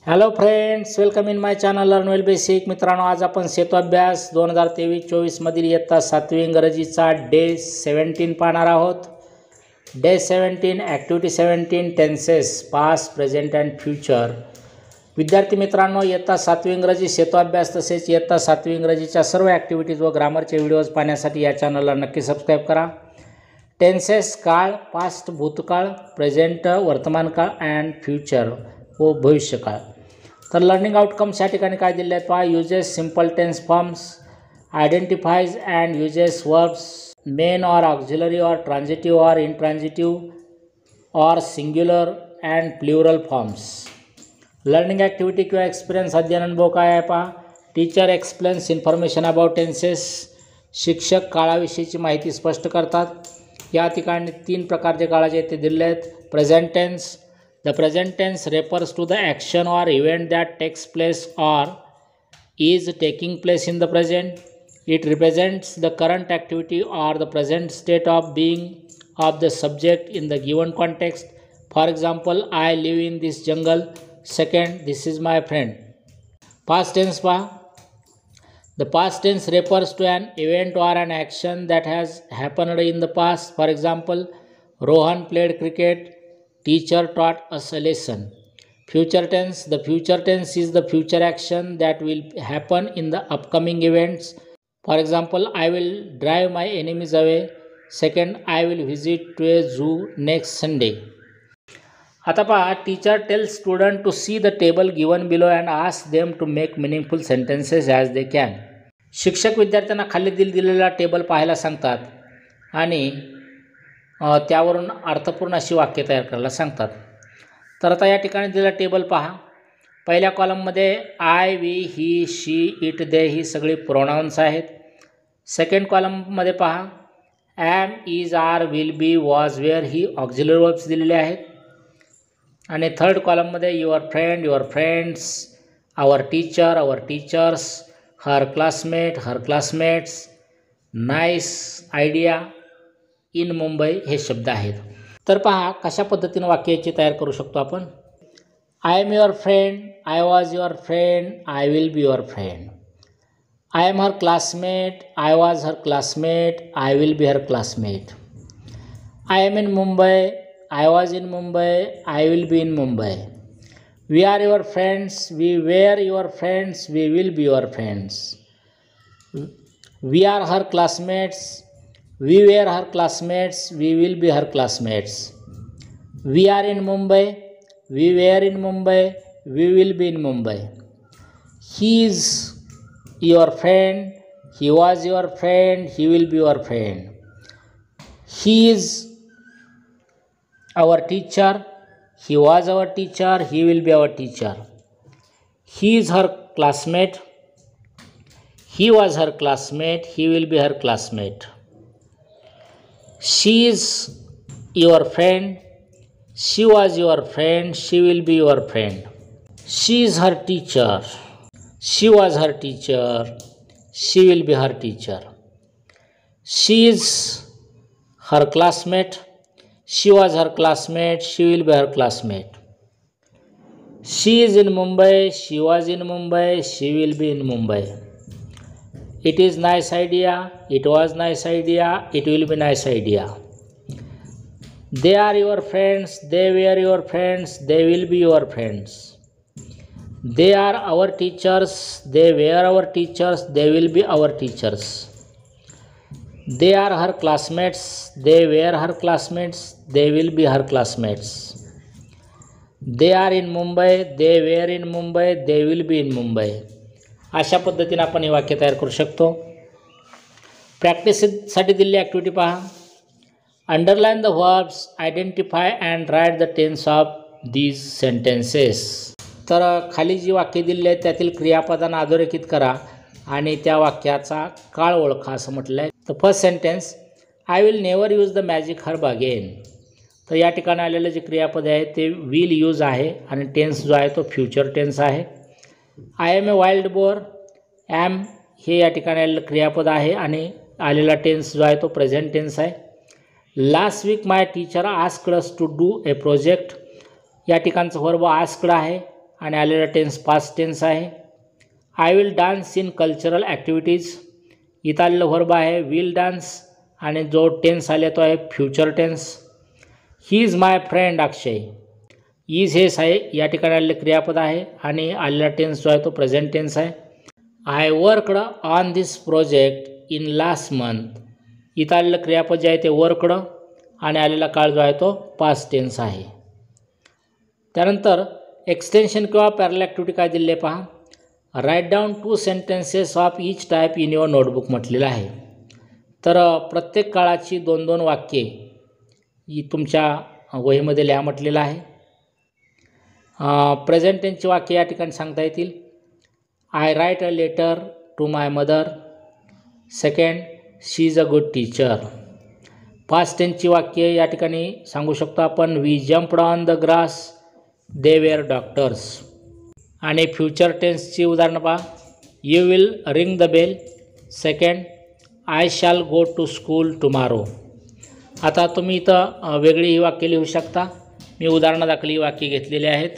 Hello friends, welcome in my channel learn well basic. मित्रांनो, आज आपण सेतू अभ्यास 2023-24 मधील इयत्ता 7वी इंग्रजीचा डे 17 पाहणार आहोत. Day 17 activity 17 tenses past, present and future. विद्यार्थी मित्रांनो, इयत्ता 7वी इंग्रजी सेतू अभ्यास तसेच इयत्ता 7वी इंग्रजीच्या सर्व ॲक्टिव्हिटीज व ग्रामरचे व्हिडिओज पाहण्यासाठी या चॅनलला नक्की सबस्क्राईब करा. टेन्सेस काळ, पास्ट भूतकाळ, प्रेझेंट वर्तमानकाळ अँड फ्युचर व भविष्यकाळ. तर लर्निंग आउटकम्स या ठिकाणी काय दिले आहेत पहा. Uses simple tense forms, identifies and uses verbs, main or auxiliary or transitive or intransitive or singular and plural forms. Learning activity किंवा एक्सपिरियन्स अध्ययन अनुभव काय आहे पहा. Teacher explains information about tenses. शिक्षक काळाविषयीची माहिती स्पष्ट करतात. या ठिकाणी 3 प्रकारचे काळाचे ते दिले आहेत. Present tense. The present tense refers to the action or event that takes place or is taking place in the present. It represents the current activity or the present state of being of the subject in the given context. For example, I live in this jungle. Second, this is my friend. Past tense pa. The past tense refers to an event or an action that has happened in the past. For example, Rohan played cricket. Teacher taught us a lesson. Future tense. The future tense is the future action that will happen in the upcoming events. For example, I will drive my enemies away. Second, I will visit to a zoo next Sunday. आता पहा, teacher tells student to see the table given below and ask them to make meaningful sentences as they can. शिक्षक विद्यार्थ्यांना खाली दिलेला table पाहायला सांगतात आणि त्यावरून अर्थपूर्ण अशी वाक्य तयार करायला सांगतात. तर आता या ठिकाणी दिलेला टेबल पहा. पहिल्या कॉलममध्ये I, we, he, she, it, they ही सगळी प्रोनाउन्स आहेत. सेकंड कॉलममध्ये पहा, am, is, are, will be, was, were ही ऑक्झिलरी वर्ब्स दिलेले आहेत. आणि थर्ड कॉलममध्ये your friend, your friends, our teacher, our teachers, her classmate, her classmates, nice idea, in Mumbai हे शब्द आहेत. तर पहा कशा पद्धतीनं वाक्याची तयार करू शकतो आपण. I am your friend, I was your friend, I will be your friend. I am her classmate, I was her classmate, I will be her classmate. I am in Mumbai, I was in Mumbai, I will be in Mumbai. We are your friends, we were your friends, we will be your friends. We are her classmates, we were her classmates, we will be her classmates. We are in Mumbai, we were in Mumbai, we will be in Mumbai. He is your friend, he was your friend, he will be your friend. He is our teacher, he was our teacher, he will be our teacher. He is her classmate, he was her classmate, he will be her classmate. She is your friend, she was your friend, she will be your friend. She is her teacher, she was her teacher, she will be her teacher. She is her classmate, she was her classmate, she will be her classmate. She is in Mumbai, she was in Mumbai, she will be in Mumbai. It is nice idea, it was nice idea, it will be nice idea. They are your friends, they were your friends, they will be your friends. They are our teachers, they were our teachers, they will be our teachers. They are her classmates, they were her classmates, they will be her classmates. They are in Mumbai, they were in Mumbai, they will be in Mumbai. अशा पद्धतीने आपण हे वाक्य तयार करू शकतो. प्रॅक्टिससाठी दिलेली ॲक्टिव्हिटी पहा. Underline the verbs, identify and write the tense of these sentences. तर खाली जी वाक्य दिलेली आहेत त्यातील क्रियापदांना अधोरेखित करा आणि त्या वाक्याचा काळ ओळखा असं म्हटलं आहे. तर first sentence, I will never use the magic herb again. तर या ठिकाणी आलेलं जे क्रियापद आहे ते विल यूज आहे आणि टेन्स जो आहे तो फ्युचर टेन्स आहे. I am a wild boar, am हे या ठिकाणी आलेलं क्रियापद आहे आणि आलेला टेन्स जो आहे तो प्रेझेंट टेन्स आहे. Last week my teacher asked us to do a project. या ठिकाणचं वर्ब आस्क्ड आहे आणि आलेला टेन्स पास्ट टेन्स आहे. I will dance in cultural activities. इथं आलेलं व्हर्ब आहे विल डान्स आणि जो टेन्स आले तो आहे future tense. He is my friend Akshay. Is हे या ठिकाणी आलेले क्रियापद आहे आणि आलेला टेन्स जो आहे तो प्रेझेंट टेन्स आहे. I worked on this project in last month. इथं आलेलं क्रियापद जे आहे ते वर्कड आणि आलेला काळ जो आहे तो पास्ट टेन्स आहे. त्यानंतर एक्सटेन्शन किंवा पॅरल ॲक्टिव्हिटी काय दिले पहा. Write down 2 sentences of each type in your notebook म्हटलेलं आहे. तर प्रत्येक काळाची 2-2 वाक्ये ही तुमच्या वहीमध्ये लिहा म्हटलेलं आहे. प्रेझेंट टेन्सची वाक्य या ठिकाणी सांगता येतील. I write a letter to my mother. Second, she is a good teacher. Past टेन्सची वाक्य या ठिकाणी सांगू शकतो आपण. We jumped on the grass, they were doctors. आणि फ्युचर टेन्सची उदाहरणं पहा. You will ring the bell. Second, I shall go to school tomorrow. आता तुम्ही इथं वेगळी ही वाक्य लिहू शकता. मी उदाहरणादाखल ही वाक्य घेतलेली आहेत.